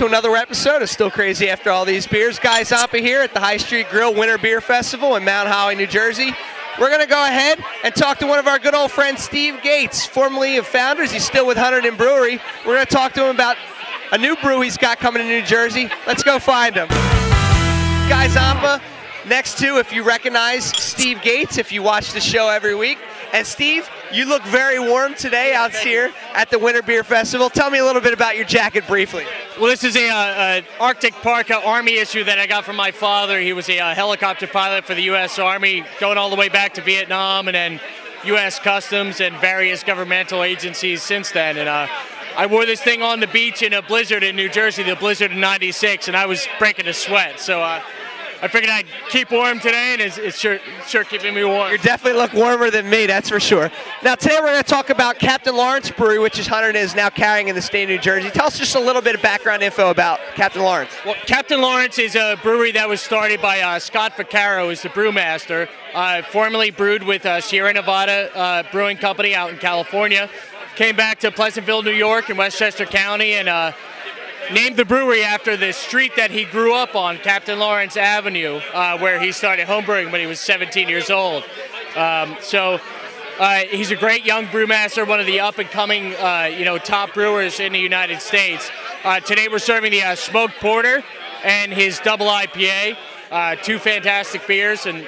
to another episode of Still Crazy After All These Beers. Guy Zampa here at the High Street Grill Winter Beer Festival in Mount Holly, New Jersey. We're going to go ahead and talk to one of our good old friends, Steve Gates, formerly of Founders. He's still with Hunterdon Brewery. We're going to talk to him about a new brew he's got coming to New Jersey. Let's go find him. Guy Zampa, next to, if you recognize Steve Gates, if you watch the show every week. And Steve, you look very warm today out here at the Winter Beer Festival. Tell me a little bit about your jacket briefly. Well, this is a Arctic Parka Army issue that I got from my father. He was a helicopter pilot for the U.S. Army, going all the way back to Vietnam, and then U.S. Customs and various governmental agencies since then. And I wore this thing on the beach in a blizzard in New Jersey, the blizzard in '96, and I was breaking a sweat. So I figured I'd keep warm today, and it's sure keeping me warm. You definitely look warmer than me, that's for sure. Now today we're going to talk about Captain Lawrence Brewery, which is Hunterdon is now carrying in the state of New Jersey. Tell us just a little bit of background info about Captain Lawrence. Well, Captain Lawrence is a brewery that was started by Scott Vaccaro, who's the brewmaster. Formerly brewed with Sierra Nevada Brewing Company out in California. Came back to Pleasantville, New York in Westchester County, and named the brewery after the street that he grew up on, Captain Lawrence Avenue, where he started homebrewing when he was 17 years old. He's a great young brewmaster, one of the up-and-coming, top brewers in the United States. Today we're serving the smoked porter and his double IPA, two fantastic beers. And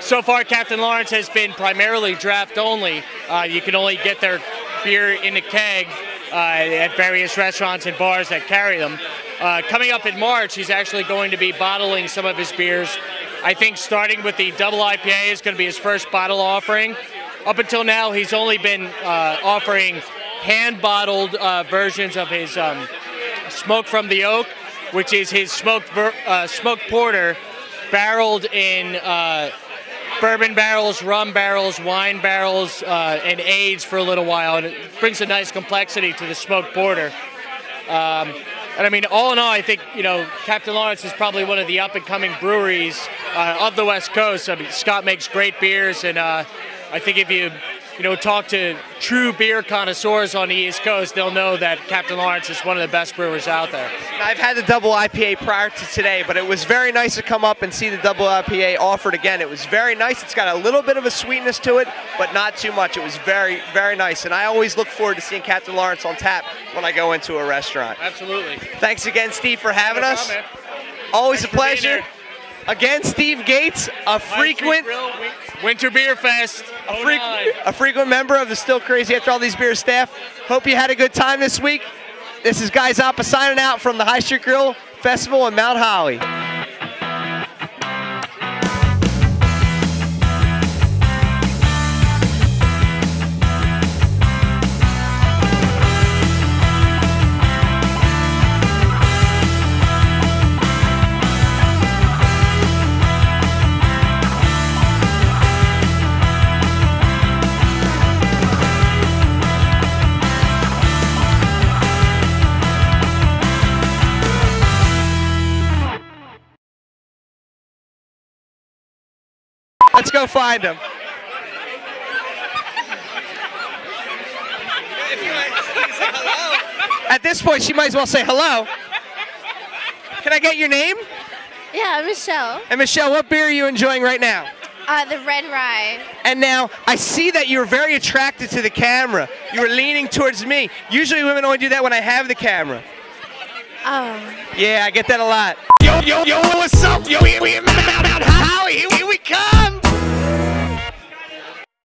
so far, Captain Lawrence has been primarily draft only. You can only get their beer in a keg at various restaurants and bars that carry them. Coming up in March, he's actually going to be bottling some of his beers. I think starting with the double IPA is going to be his first bottle offering. Up until now, he's only been offering hand-bottled versions of his Smoke from the Oak, which is his smoked porter, barreled in bourbon barrels, rum barrels, wine barrels, and aged for a little while, and it brings a nice complexity to the smoked porter. And I mean, all in all, I think, Captain Lawrence is probably one of the up-and-coming breweries of the West Coast. I mean, Scott makes great beers, and I think if you talk to true beer connoisseurs on the East Coast, they'll know that Captain Lawrence is one of the best brewers out there. I've had the double IPA prior to today, but it was very nice to come up and see the double IPA offered again. It was very nice. It's got a little bit of a sweetness to it, but not too much. It was very, very nice, and I always look forward to seeing Captain Lawrence on tap when I go into a restaurant. Absolutely. Thanks again, Steve, for having us. Always a pleasure. Again, Steve Gates, a frequent Winter Beer Fest, a frequent member of the Still Crazy After All These Beers staff. Hope you had a good time this week. This is Guy Zampa signing out from the High Street Grill Festival in Mount Holly. Let's go find him. At this point, she might as well say hello. Can I get your name? Yeah, Michelle. And Michelle, what beer are you enjoying right now? The Red Rye. And now, I see that you're very attracted to the camera. You were leaning towards me. Usually women only do that when I have the camera. Oh. Yeah, I get that a lot. Yo, what's up? Yo, we